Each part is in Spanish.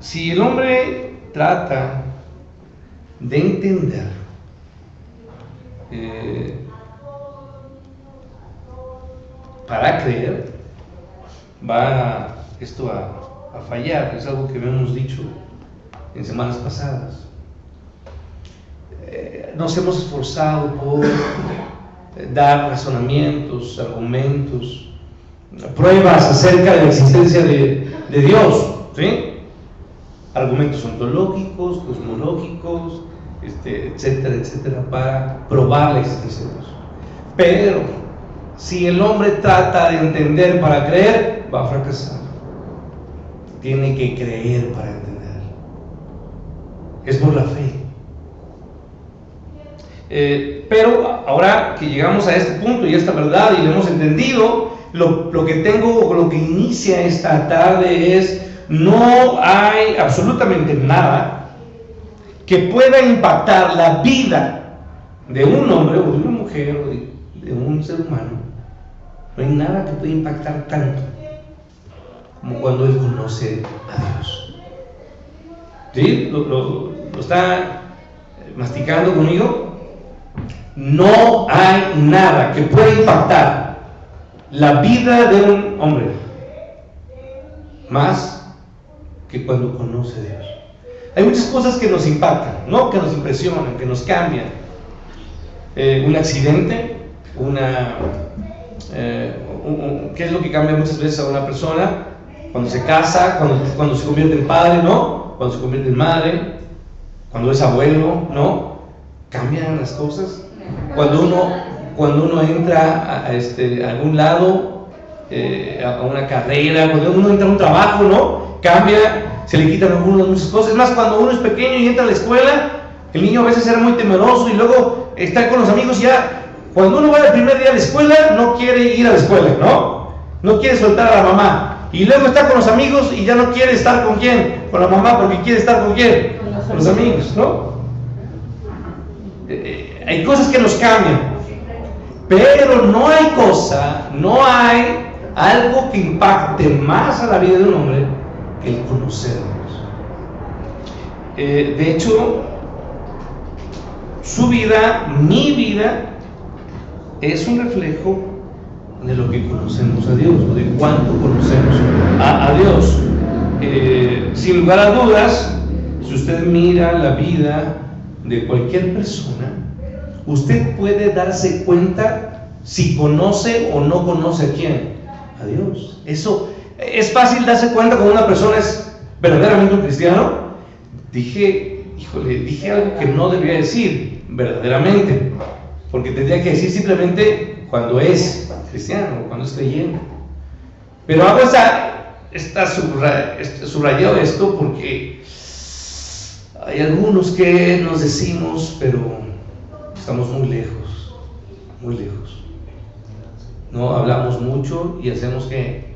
Si el hombre trata de entender para creer, va esto a fallar. Es algo que hemos dicho en semanas pasadas. Nos hemos esforzado por dar razonamientos, argumentos, pruebas acerca de la existencia de Dios, ¿sí? Argumentos ontológicos, cosmológicos, etcétera, etcétera, para probar la existencia de Dios. Pero si el hombre trata de entender para creer, va a fracasar. Tiene que creer para entender. Es por la fe. Pero ahora que llegamos a este punto y a esta verdad y lo hemos entendido, lo que inicia esta tarde es: no hay absolutamente nada que pueda impactar la vida de un hombre o de una mujer o de un ser humano. No hay nada que pueda impactar tanto como cuando él conoce a Dios. ¿Sí? ¿Lo está masticando conmigo? No hay nada que pueda impactar la vida de un hombre más que cuando conoce a Dios. Hay muchas cosas que nos impactan, ¿no? Que nos impresionan, que nos cambian. Un accidente, ¿qué es lo que cambia muchas veces a una persona? Cuando se casa, cuando se convierte en padre, ¿no? Cuando se convierte en madre, cuando es abuelo, ¿no? Cambian las cosas. Cuando uno entra a algún lado, a una carrera, cuando uno entra a un trabajo, ¿no? Cambia, se le quitan algunas muchas cosas. Es más, cuando uno es pequeño y entra a la escuela, el niño a veces era muy temeroso y luego está con los amigos. Ya cuando uno va el primer día a la escuela, no quiere ir a la escuela, ¿no? No quiere soltar a la mamá. Y luego está con los amigos y ya no quiere estar con quién, con la mamá, porque quiere estar con quién, con los amigos, ¿no? Hay cosas que nos cambian, pero no hay algo que impacte más a la vida de un hombre que el conocer a Dios. De hecho, su vida, mi vida, es un reflejo de lo que conocemos a Dios, o de cuánto conocemos a Dios. Sin lugar a dudas, si usted mira la vida de cualquier persona, usted puede darse cuenta si conoce o no conoce a quién, a Dios. Eso es fácil darse cuenta cuando una persona es verdaderamente un cristiano. Dije algo que no debería decir verdaderamente, porque tendría que decir simplemente cuando es cristiano, cuando es creyente. Pero hago subrayado esto porque hay algunos que nos decimos, pero estamos muy lejos, no hablamos mucho y hacemos que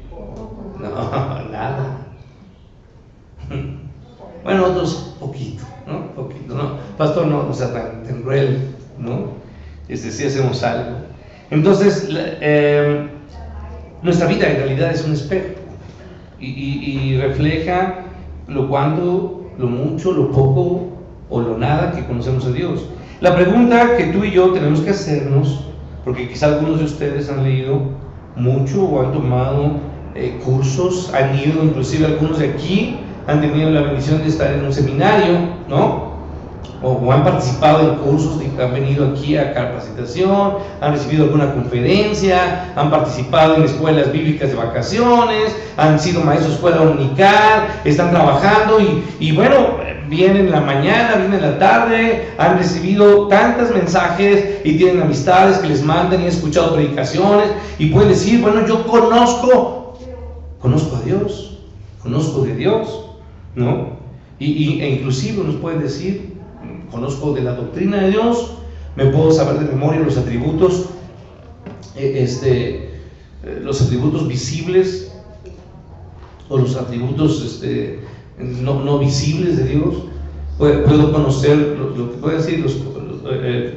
no, nada. Bueno, otros poquito, ¿no? Pastor, no, o sea, tan cruel, ¿no? Sí hacemos algo. Entonces, nuestra vida en realidad es un espejo y refleja lo cuanto, lo mucho, lo poco o lo nada que conocemos a Dios. La pregunta que tú y yo tenemos que hacernos, porque quizá algunos de ustedes han leído mucho o han tomado cursos, han ido, inclusive algunos de aquí han tenido la bendición de estar en un seminario, ¿no? O han participado en cursos, han venido aquí a capacitación, han recibido alguna conferencia, han participado en escuelas bíblicas de vacaciones, han sido maestros de escuela dominical, están trabajando y bueno, vienen en la mañana, vienen en la tarde, han recibido tantos mensajes y tienen amistades que les mandan y han escuchado predicaciones y pueden decir, bueno, yo conozco a Dios, conozco de Dios, ¿no? E inclusive nos pueden decir, conozco de la doctrina de Dios, me puedo saber de memoria los atributos, los atributos visibles o los atributos no visibles de Dios. Puedo conocer lo que puede decir,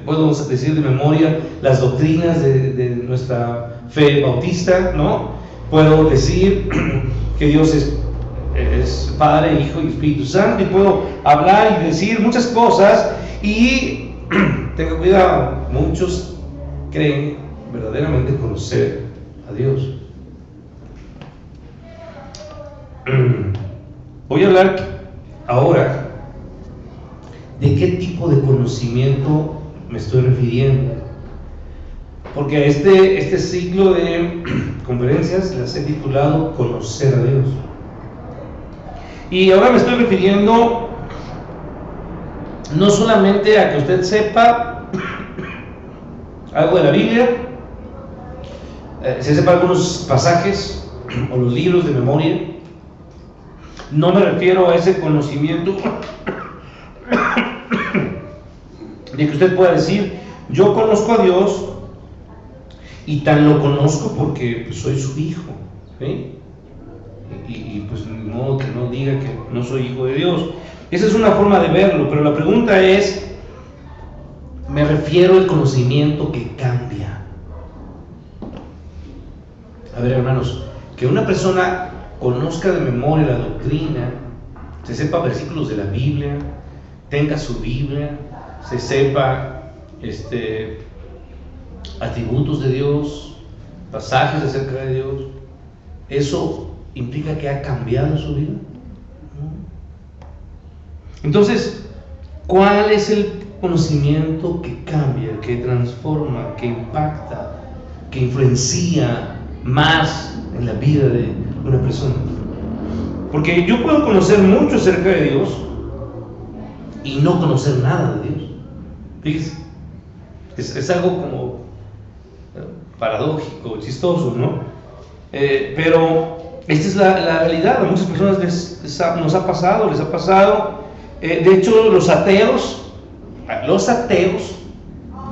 puedo decir de memoria las doctrinas de nuestra fe bautista, ¿no? Puedo decir que Dios es es Padre, Hijo y Espíritu Santo, y puedo hablar y decir muchas cosas, y tengo cuidado, muchos creen verdaderamente conocer a Dios. Voy a hablar ahora de qué tipo de conocimiento me estoy refiriendo, porque a este ciclo de conferencias las he titulado Conocer a Dios. Y ahora me estoy refiriendo no solamente a que usted sepa algo de la Biblia, se sepa algunos pasajes o los libros de memoria. No me refiero a ese conocimiento de que usted pueda decir, yo conozco a Dios y tan lo conozco porque pues, soy su hijo, ¿sí? Y pues de modo que no diga que no soy hijo de Dios. Esa es una forma de verlo, pero la pregunta es, me refiero al conocimiento que cambia. A ver, hermanos, que una persona conozca de memoria la doctrina, se sepa versículos de la Biblia, tenga su Biblia, se sepa atributos de Dios, pasajes acerca de Dios, ¿eso implica que ha cambiado su vida? ¿No? Entonces, ¿cuál es el conocimiento que cambia, que transforma, que impacta, que influencia más en la vida de una persona? Porque yo puedo conocer mucho acerca de Dios y no conocer nada de Dios. Fíjese, es algo como paradójico, chistoso, ¿no? Pero esta es la realidad. A muchas personas les ha pasado. De hecho, los ateos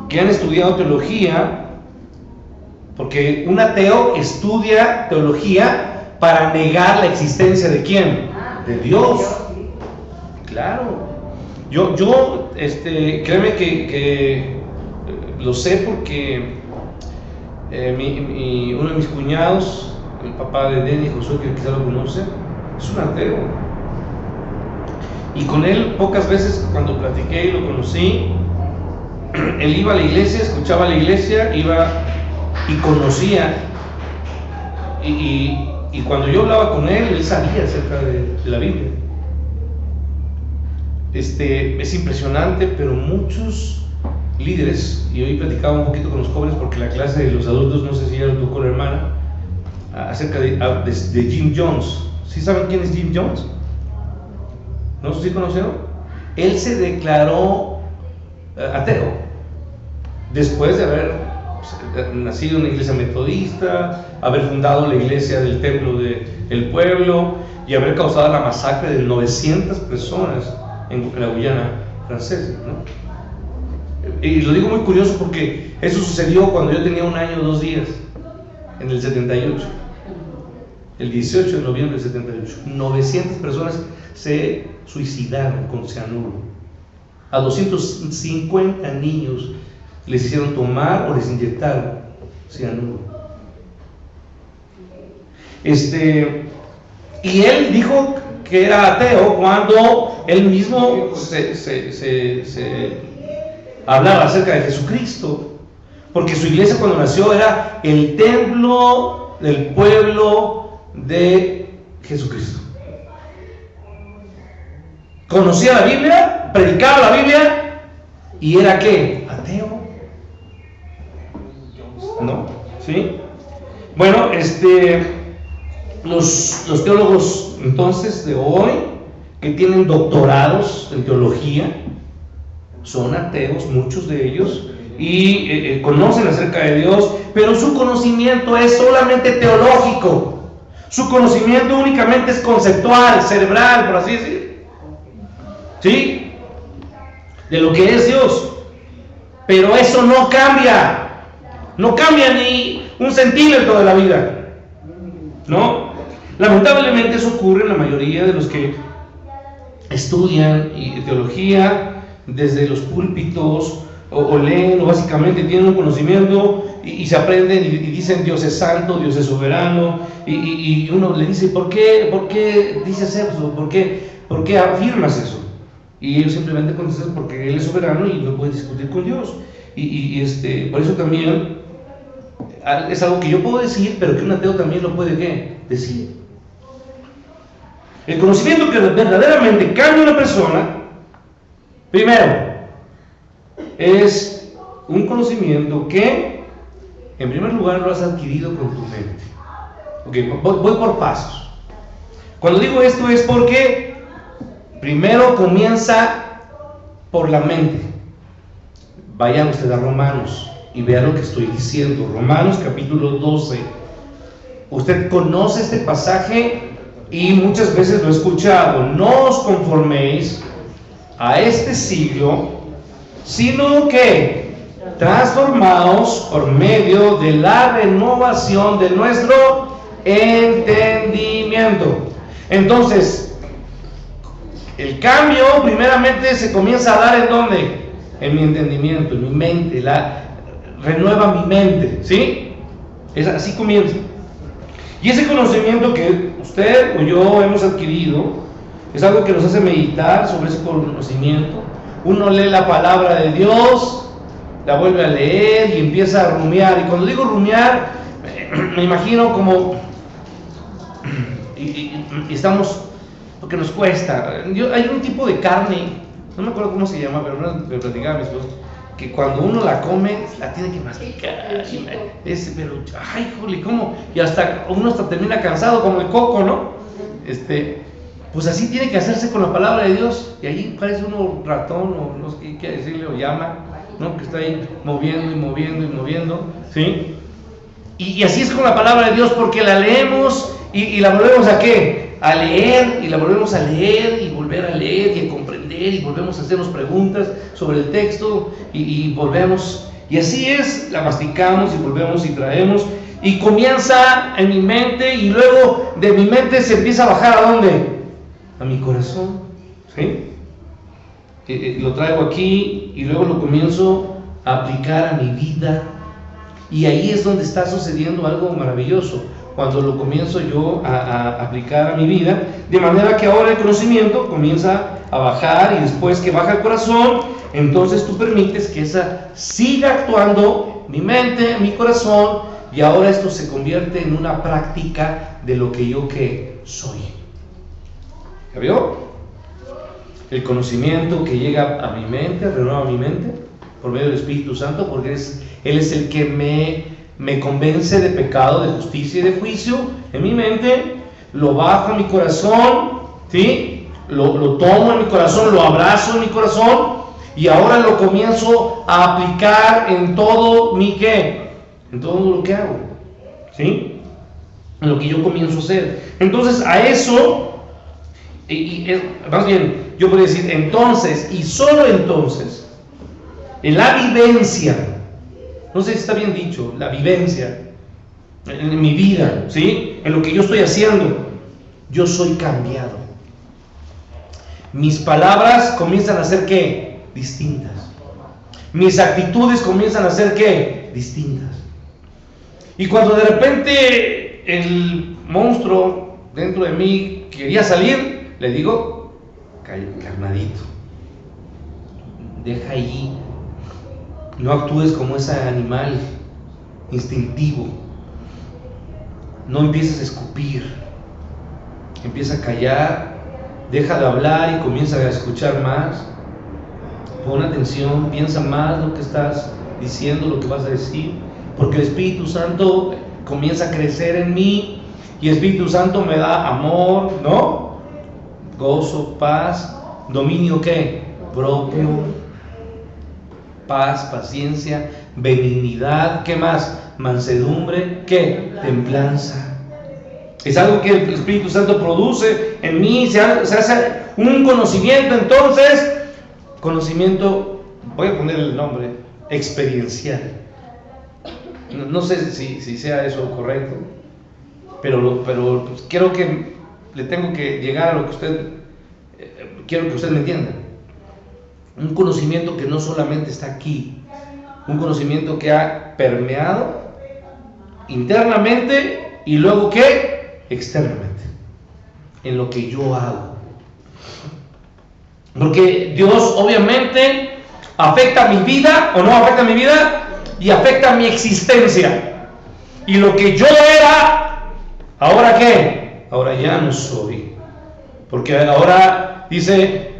que han estudiado teología, porque un ateo estudia teología para negar la existencia de ¿quién? De Dios. Claro. Yo créeme que lo sé porque uno de mis cuñados, el papá de Denny, Josué, que quizá lo conoce, es un ateo. Y con él pocas veces cuando platiqué y lo conocí, él iba a la iglesia, escuchaba a la iglesia, iba y conocía. Y cuando yo hablaba con él sabía acerca de la Biblia. Es impresionante, pero muchos líderes, y hoy platicaba un poquito con los jóvenes porque la clase de los adultos, no sé si ya lo tocó la hermana, acerca de Jim Jones. ¿Sí saben quién es Jim Jones? ¿No? ¿Sí conocieron? Él se declaró ateo después de haber nacido en una iglesia metodista, haber fundado la iglesia del templo del pueblo y haber causado la masacre de 900 personas en la Guyana francesa, ¿no? Y lo digo muy curioso porque eso sucedió cuando yo tenía 1 año 2 días, en el 78, el 18 de noviembre del 78. 900 personas se suicidaron con cianuro. A 250 niños les hicieron tomar o les inyectaron cianuro. Y él dijo que era ateo cuando él mismo se hablaba acerca de Jesucristo, porque su iglesia cuando nació era el templo del pueblo de Jesucristo. Conocía la Biblia, predicaba la Biblia y era ¿qué? Ateo. ¿No? ¿Sí? Bueno, los teólogos entonces de hoy que tienen doctorados en teología son ateos, muchos de ellos, y conocen acerca de Dios, pero su conocimiento es solamente teológico. Su conocimiento únicamente es conceptual, cerebral, por así decir, ¿sí? De lo que es Dios. Pero eso no cambia ni un centímetro de la vida, ¿no? Lamentablemente eso ocurre en la mayoría de los que estudian teología desde los púlpitos o leen o básicamente tienen un conocimiento y se aprenden y dicen Dios es santo, Dios es soberano, y uno le dice, ¿por qué dices eso? ¿Por qué afirmas eso? Y ellos simplemente contestan porque Él es soberano y no pueden discutir con Dios. Por eso también es algo que yo puedo decir, pero que un ateo también lo puede ¿qué? Decir. El conocimiento que verdaderamente cambia a una persona, primero, es un conocimiento que, en primer lugar, lo has adquirido con tu mente. Ok, voy por pasos. Cuando digo esto es porque primero comienza por la mente. Vaya usted a Romanos y vea lo que estoy diciendo. Romanos capítulo 12. Usted conoce este pasaje y muchas veces lo he escuchado. No os conforméis a este siglo, sino que transformaos por medio de la renovación de nuestro entendimiento. Entonces, el cambio primeramente se comienza a dar ¿en dónde? En mi entendimiento, en mi mente. Renueva mi mente, ¿sí? Así comienza. Y ese conocimiento que usted o yo hemos adquirido es algo que nos hace meditar sobre ese conocimiento. Uno lee la palabra de Dios, la vuelve a leer y empieza a rumiar. Y cuando digo rumiar, me imagino como y estamos, porque nos cuesta. Hay un tipo de carne, no me acuerdo cómo se llama, pero una me platicaba mi esposo, que cuando uno la come, la tiene que masticar. Pero, ay, jole, ¿cómo? Y uno hasta termina cansado, como el coco, ¿no? Pues así tiene que hacerse con la palabra de Dios. Y ahí parece uno ratón, o no sé qué decirle, o llama, ¿no? Que está ahí moviendo, ¿sí? Y así es con la palabra de Dios, porque la leemos y la volvemos a ¿qué? A leer, y la volvemos a leer, y volver a leer, y a comprender, y volvemos a hacernos preguntas sobre el texto, y volvemos, y así es, la masticamos, y volvemos, y traemos, y comienza en mi mente, y luego de mi mente se empieza a bajar ¿a dónde? A mi corazón, ¿sí? Lo traigo aquí, y luego lo comienzo a aplicar a mi vida, y ahí es donde está sucediendo algo maravilloso, cuando lo comienzo yo a aplicar a mi vida, de manera que ahora el conocimiento comienza a bajar, y después que baja el corazón, entonces tú permites que esa siga actuando, mi mente, mi corazón, y ahora esto se convierte en una práctica de lo que yo que soy. ¿Ya vio? El conocimiento que llega a mi mente, renueva mi mente, por medio del Espíritu Santo, porque Él es el que me convence de pecado, de justicia y de juicio en mi mente, lo bajo a mi corazón, ¿sí? Lo tomo en mi corazón, lo abrazo en mi corazón, y ahora lo comienzo a aplicar en todo mi ¿qué? En todo lo que hago, ¿sí? En lo que yo comienzo a hacer. Entonces a eso, más bien, yo podría decir entonces, y solo entonces, en la vivencia, no sé si está bien dicho, la vivencia en mi vida, ¿sí? En lo que yo estoy haciendo, yo soy cambiado. Mis palabras comienzan a ser ¿qué? Distintas. Mis actitudes comienzan a ser ¿qué? Distintas. Y cuando de repente el monstruo dentro de mí quería salir, le digo, calmadito, deja allí. No actúes como ese animal instintivo. No empieces a escupir. Empieza a callar. Deja de hablar y comienza a escuchar más. Pon atención, piensa más lo que estás diciendo, lo que vas a decir. Porque el Espíritu Santo comienza a crecer en mí. Y el Espíritu Santo me da amor, ¿no? Gozo, paz, dominio ¿qué? Propio. Paz, paciencia, benignidad, ¿qué más? Mansedumbre, ¿qué? Templanza. Es algo que el Espíritu Santo produce en mí, se hace un conocimiento, entonces, conocimiento, voy a poner el nombre, experiencial. No sé si sea eso correcto, pero pues, quiero que le tengo que llegar a lo que quiero que usted me entienda. Un conocimiento que no solamente está aquí, Un conocimiento que ha permeado internamente y luego ¿qué? Externamente, en lo que yo hago. Porque Dios obviamente afecta mi vida o no afecta mi vida y afecta mi existencia. Y lo que yo era, ¿ahora qué? Ahora ya no soy. Porque ahora dice,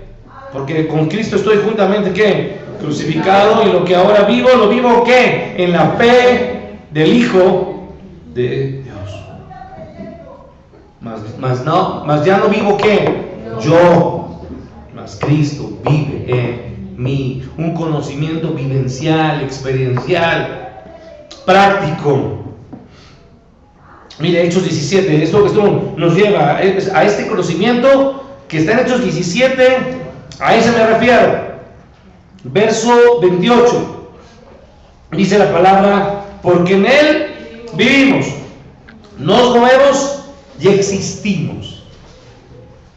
porque con Cristo estoy juntamente ¿qué? Crucificado, y lo que ahora vivo, lo vivo ¿qué? En la fe del Hijo de Dios. Mas ya no vivo ¿qué? Yo, mas Cristo vive en mí. Un conocimiento vivencial, experiencial, práctico. Mire, Hechos 17, esto nos lleva a este conocimiento que está en Hechos 17, a ese me refiero. Verso 28, dice la palabra, porque en Él vivimos, nos movemos y existimos.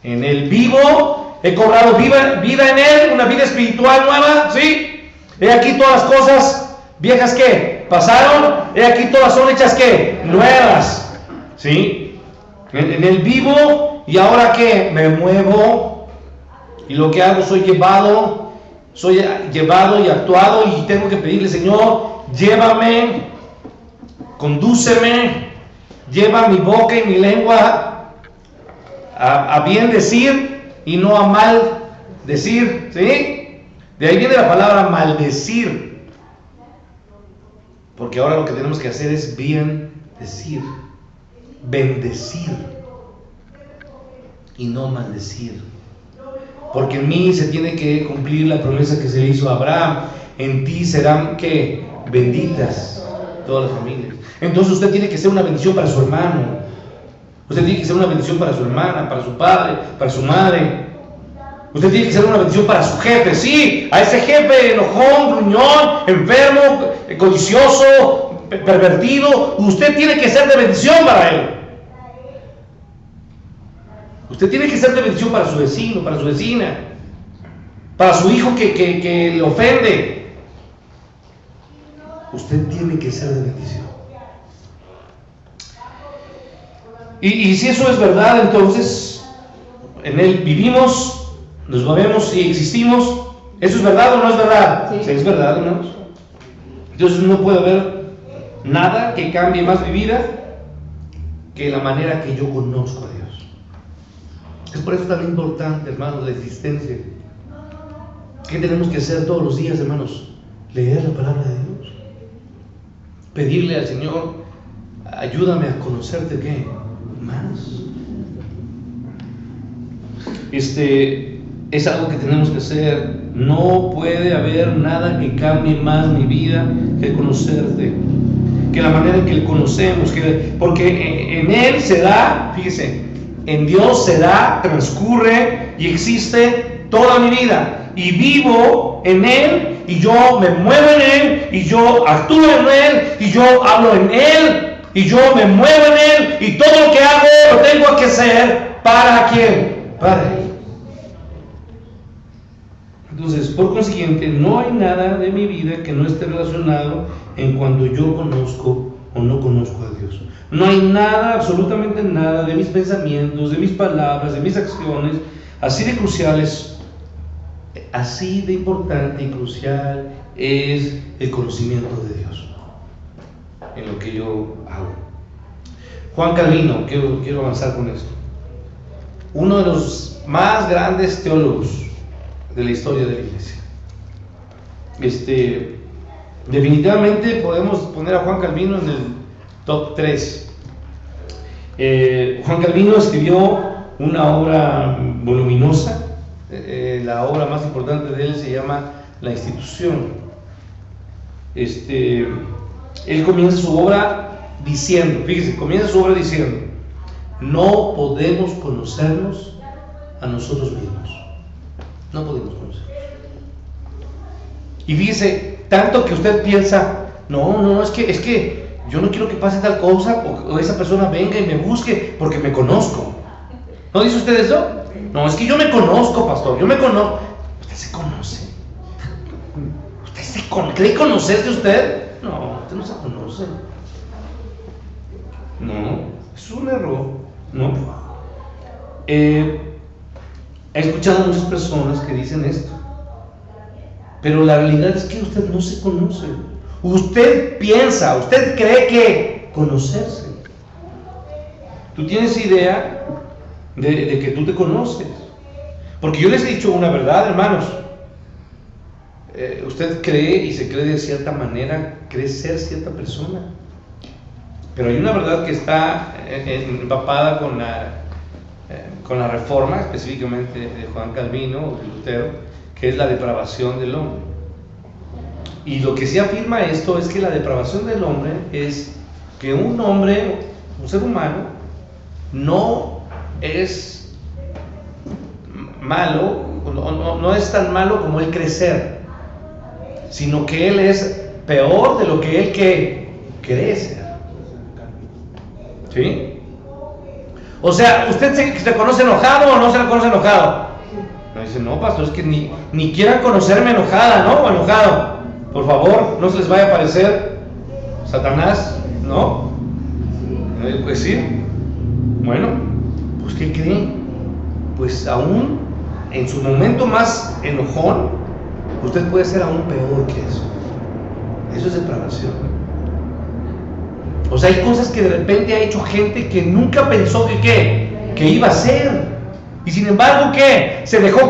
En Él vivo, he cobrado vida en Él, una vida espiritual nueva, ¿sí? He aquí todas las cosas viejas que pasaron, he aquí todas son hechas ¿qué? Nuevas, ¿sí? En Él vivo, y ahora ¿qué? Me muevo, y lo que hago soy llevado y actuado, y tengo que pedirle, Señor, llévame, condúceme, lleva mi boca y mi lengua a bien decir y no a mal decir, ¿sí? De ahí viene la palabra maldecir, porque ahora lo que tenemos que hacer es bien decir, bendecir y no maldecir. Porque en mí se tiene que cumplir la promesa que se le hizo a Abraham. En ti serán ¿qué? Benditas todas las familias. Entonces usted tiene que ser una bendición para su hermano. Usted tiene que ser una bendición para su hermana, para su padre, para su madre. Usted tiene que ser una bendición para su jefe. Sí, a ese jefe enojón, gruñón, enfermo, codicioso, pervertido. Usted tiene que ser de bendición para él. Usted tiene que ser de bendición para su vecino, para su vecina, para su hijo que le ofende. Usted tiene que ser de bendición. Y si eso es verdad, entonces en Él vivimos, nos movemos y existimos. ¿Eso es verdad o no es verdad? Sí, es verdad, hermanos. Entonces no puede haber nada que cambie más mi vida que la manera que yo conozco a Dios. Es por eso tan importante, hermanos, la existencia. ¿Qué tenemos que hacer todos los días, hermanos? Leer la palabra de Dios. Pedirle al Señor, ayúdame a conocerte ¿qué? Más. Es algo que tenemos que hacer. No puede haber nada que cambie más mi vida que conocerte, que la manera en que le conocemos, porque en Él se da, fíjese, en Dios se da, transcurre y existe toda mi vida, y vivo en Él, y yo me muevo en Él, y yo actúo en Él, y yo hablo en Él, y yo me muevo en Él, y todo lo que hago lo tengo que hacer ¿para quién? Para Él. Entonces, por consiguiente, no hay nada de mi vida que no esté relacionado en cuando yo conozco o no conozco a Dios. No hay nada, absolutamente nada de mis pensamientos, de mis palabras, de mis acciones, así de cruciales, así de importante y crucial es el conocimiento de Dios en lo que yo hago. Juan Calvino, quiero avanzar con esto. Uno de los más grandes teólogos de la historia de la iglesia. Definitivamente podemos poner a Juan Calvino en el top 3. Juan Calvino escribió una obra voluminosa. La obra más importante de él se llama La Institución. Él comienza su obra diciendo, no podemos conocernos a nosotros mismos. No podemos conocernos. Y fíjese, tanto que usted piensa, no, es que yo no quiero que pase tal cosa o esa persona venga y me busque porque me conozco. ¿No dice usted eso? No, es que yo me conozco, pastor, yo me conozco. Usted se conoce. Usted se ¿Cree conocerse usted? No, usted no se conoce. No, es un error. No. He escuchado a muchas personas que dicen esto, pero la realidad es que usted no se conoce. Usted piensa, usted cree que conocerse. Tú tienes idea de que tú te conoces. Porque yo les he dicho una verdad, hermanos. Usted cree y se cree de cierta manera, cree ser cierta persona. Pero hay una verdad que está empapada con la reforma, específicamente de Juan Calvino o de Lutero, que es la depravación del hombre. Y lo que sí afirma esto es que la depravación del hombre es que un hombre, un ser humano, no es malo, no es tan malo como él cree ser, sino que él es peor de lo que él cree ser. ¿Sí? O sea, ¿usted se conoce enojado o no se le conoce enojado? Me dice, no, pastor, es que ni quieran conocerme enojada, ¿no? O enojado. Por favor, no se les vaya a aparecer Satanás, ¿no? Pues sí. Bueno, pues ¿qué creen? Pues aún en su momento más enojón, usted puede ser aún peor que eso. Eso es depravación. O sea, hay cosas que de repente ha hecho gente que nunca pensó que iba a hacer. Y sin embargo, ¿qué? Se dejó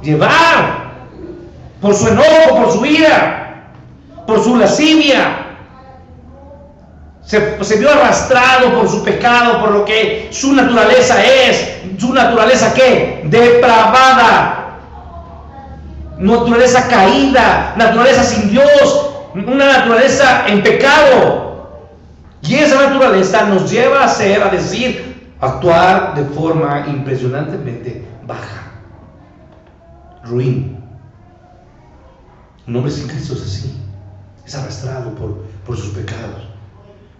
llevar por su enojo, por su ira, por su lascivia. Se vio arrastrado por su pecado, por lo que su naturaleza es. Su naturaleza, ¿qué? Depravada. Naturaleza caída, naturaleza sin Dios, una naturaleza en pecado. Y esa naturaleza nos lleva a decir, actuar de forma impresionantemente baja, ruin. Un hombre sin Cristo es así, es arrastrado por sus pecados.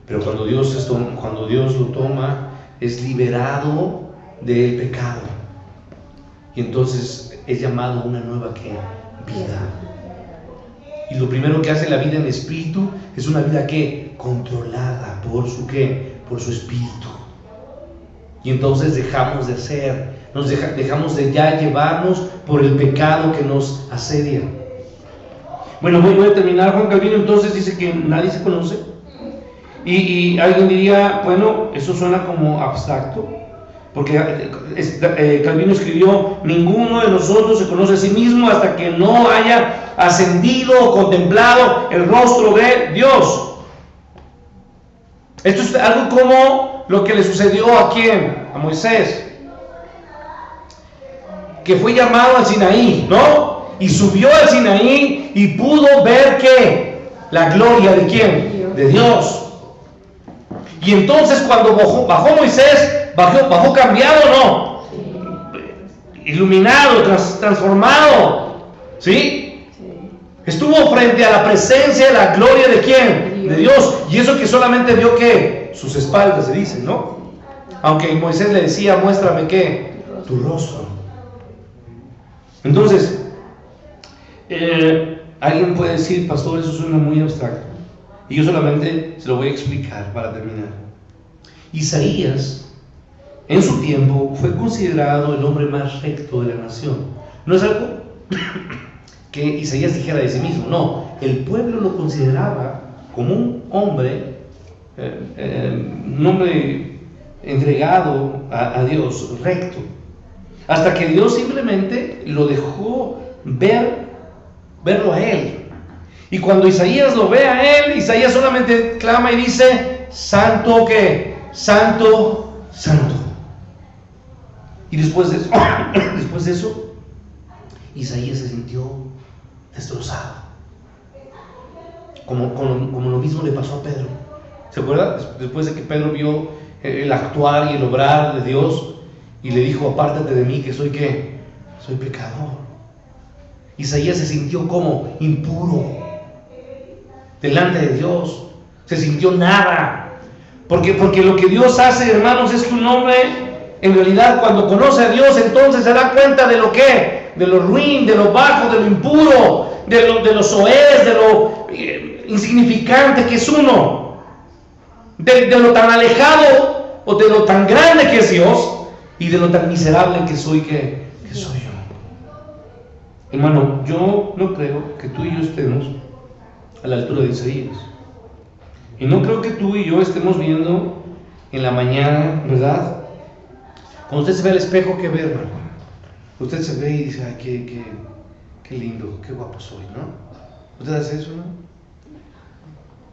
Pero cuando Dios lo toma, es liberado del pecado. Y entonces es llamado a una nueva vida. Y lo primero que hace la vida en espíritu es una vida controlada por su espíritu. Y entonces dejamos de hacer, dejamos de ya llevarnos por el pecado que nos asedia. Bueno, voy a terminar. Juan Calvino entonces dice que nadie se conoce. Y alguien diría, bueno, eso suena como abstracto, porque Calvino escribió, ninguno de nosotros se conoce a sí mismo hasta que no haya ascendido o contemplado el rostro de Dios. Esto es algo como lo que le sucedió a ¿quién? A Moisés, que fue llamado al Sinaí, ¿no? Y subió al Sinaí y pudo ver la gloria de ¿quién? De Dios. Y entonces cuando bajó Moisés, bajó cambiado, ¿no? Iluminado, transformado, ¿sí? Estuvo frente a la presencia de la gloria de ¿quién? De Dios. Y eso que solamente vio sus espaldas, se dice, ¿no? Aunque Moisés le decía, muéstrame tu rostro. Entonces, alguien puede decir, pastor, eso suena muy abstracto. Y yo solamente se lo voy a explicar para terminar. Isaías, en su tiempo, fue considerado el hombre más recto de la nación. No es algo que Isaías dijera de sí mismo, no. El pueblo lo consideraba como un hombre entregado a Dios, recto. Hasta que Dios simplemente lo dejó verlo a él. Y cuando Isaías lo ve a él, Isaías solamente clama y dice, santo, santo, santo. Y después de eso, Isaías se sintió destrozado. Como lo mismo le pasó a Pedro. ¿Se acuerda? Después de que Pedro vio el actuar y el obrar de Dios, y le dijo, apártate de mí, que soy pecador. Isaías se sintió como impuro delante de Dios, se sintió nada, porque lo que Dios hace, hermanos, es que un hombre en realidad cuando conoce a Dios, entonces se da cuenta de lo ruin, de lo bajo, de lo impuro, de lo soez, de lo insignificante que es uno, de lo tan alejado o de lo tan grande que es Dios y de lo tan miserable que soy yo. Hermano, yo no creo que tú y yo estemos a la altura de Isaías. Y no creo que tú y yo estemos viendo en la mañana, ¿verdad? Cuando usted se ve al espejo, ¿qué ve, hermano? Usted se ve y dice, ay, qué lindo, qué guapo soy, ¿no? ¿Usted hace eso, no?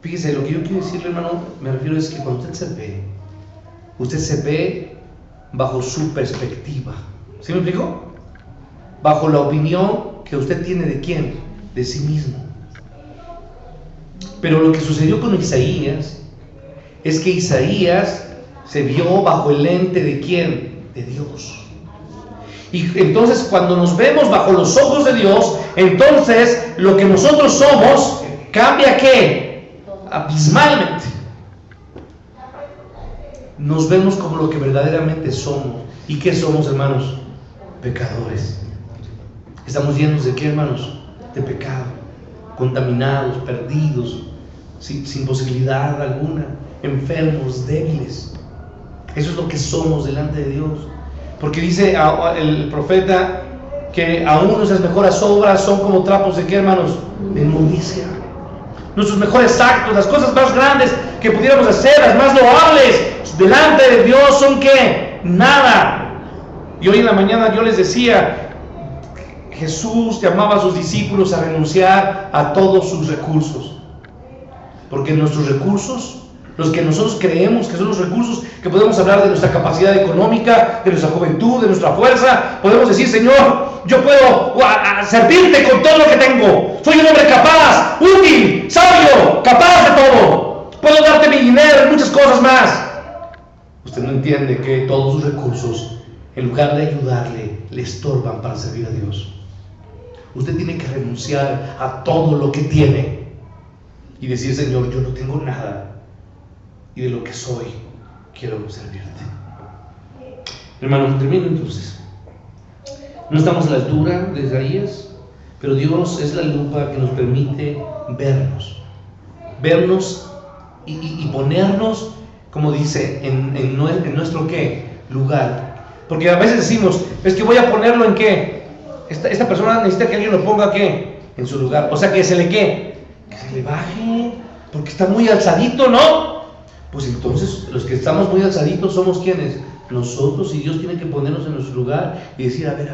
Fíjese, lo que yo quiero decirle, hermano, me refiero es que cuando usted se ve bajo su perspectiva. ¿Sí me explico? Bajo la opinión que usted tiene de quién, de sí mismo. Pero lo que sucedió con Isaías es que Isaías se vio bajo el lente de quién, de Dios. Y entonces cuando nos vemos bajo los ojos de Dios, entonces lo que nosotros somos cambia ¿qué? Abismalmente. Nos vemos como lo que verdaderamente somos. ¿Y qué somos, hermanos? Pecadores. Estamos llenos de ¿qué, hermanos? De pecado, contaminados, perdidos, sin posibilidad alguna, enfermos, débiles. Eso es lo que somos delante de Dios. Porque dice el profeta que aún nuestras mejores obras son como trapos de ¿qué, hermanos? De inmundicia. Nuestros mejores actos, las cosas más grandes que pudiéramos hacer, las más loables, delante de Dios son ¿qué? Nada. Y hoy en la mañana yo les decía, Jesús llamaba a sus discípulos a renunciar a todos sus recursos. Porque nuestros recursos, los que nosotros creemos que son los recursos, que podemos hablar de nuestra capacidad económica, de nuestra juventud, de nuestra fuerza, podemos decir, Señor, yo puedo servirte con todo lo que tengo. Soy un hombre capaz, útil, sabio, capaz de todo. Puedo darte mi dinero y muchas cosas más. Usted no entiende que todos sus recursos, en lugar de ayudarle, le estorban para servir a Dios. Usted tiene que renunciar a todo lo que tiene y decir, Señor, yo no tengo nada y de lo que soy quiero servirte. Hermano, termino entonces. No estamos a la altura de Isaías, pero Dios es la lupa que nos permite vernos y ponernos, como dice, en nuestro ¿qué? Lugar. Porque a veces decimos, es que voy a ponerlo en qué. Esta persona necesita que alguien lo ponga ¿qué? En su lugar. O sea, que se le ¿qué? Que se le baje, porque está muy alzadito, ¿no? Pues entonces los que estamos muy alzaditos somos ¿quiénes? Nosotros, y Dios tiene que ponernos en nuestro lugar y decir, a ver.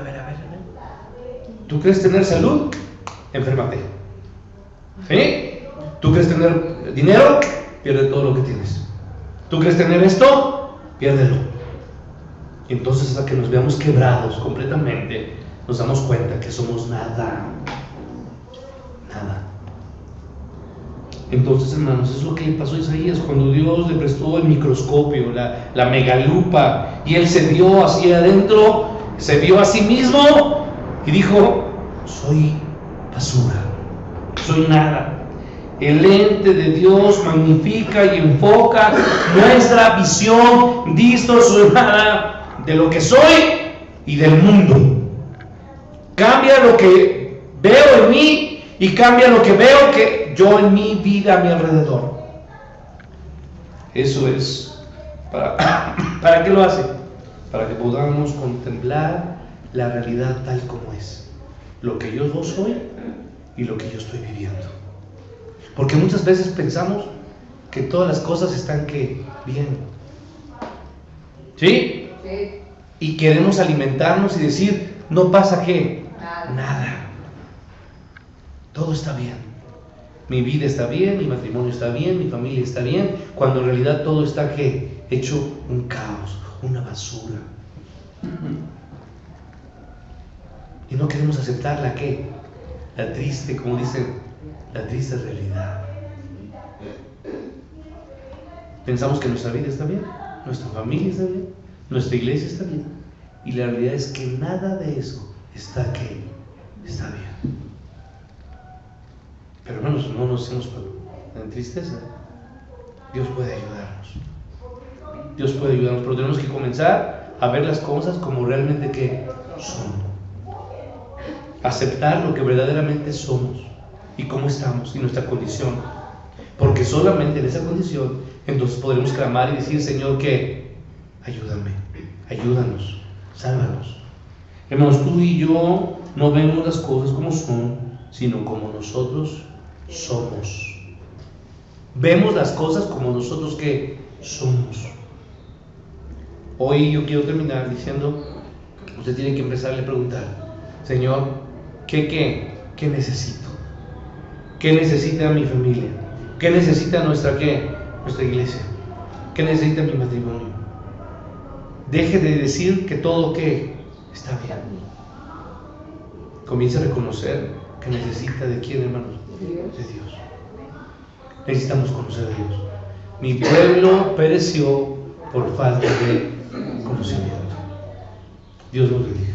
¿Tú crees tener salud? Enférmate. ¿Sí? ¿Tú crees tener dinero? Pierde todo lo que tienes. ¿Tú crees tener esto? Piérdelo. Entonces, hasta que nos veamos quebrados completamente, nos damos cuenta que somos nada. Entonces, hermanos, eso es lo que le pasó a Isaías cuando Dios le prestó el microscopio, la megalupa, y él se vio hacia adentro, se vio a sí mismo y dijo, soy basura, soy nada. El lente de Dios magnifica y enfoca nuestra visión distorsionada de lo que soy y del mundo. Cambia lo que veo en mí y cambia lo que veo que yo en mi vida a mi alrededor. Eso es ¿para qué lo hace? Para que podamos contemplar la realidad tal como es, lo que yo soy y lo que yo estoy viviendo. Porque muchas veces pensamos que todas las cosas están ¿qué? Bien. ¿Sí? Sí. Y queremos alimentarnos y decir, no pasa ¿qué? Nada. Todo está bien. Mi vida está bien, mi matrimonio está bien, mi familia está bien, cuando en realidad todo está ¿qué? Hecho un caos, una basura. Y no queremos aceptar la ¿qué? La triste, como dicen, la triste realidad. Pensamos que nuestra vida está bien, nuestra familia está bien, nuestra iglesia está bien, y la realidad es que nada de eso está ¿qué? Está bien. Pero hermanos, no nos hacemos en tristeza. Dios puede ayudarnos. Dios puede ayudarnos, pero tenemos que comenzar a ver las cosas como realmente ¿qué? Son. aceptar lo que verdaderamente somos y cómo estamos y nuestra condición. Porque solamente en esa condición entonces podremos clamar y decir: Señor, que ayúdame, ayúdanos, sálvanos. Hermanos, tú y yo no vemos las cosas como son, sino como nosotros somos. Vemos las cosas como nosotros que somos. Hoy yo quiero terminar diciendo: usted tiene que empezarle a preguntar: Señor, ¿qué necesito? ¿Qué necesita mi familia? ¿Qué necesita nuestra iglesia? ¿Qué necesita mi matrimonio? Deje de decir que todo está bien. Comience a reconocer que necesita ¿de quién, hermanos? De Dios. Necesitamos conocer a Dios. Mi pueblo pereció por falta de conocimiento. Dios nos bendiga.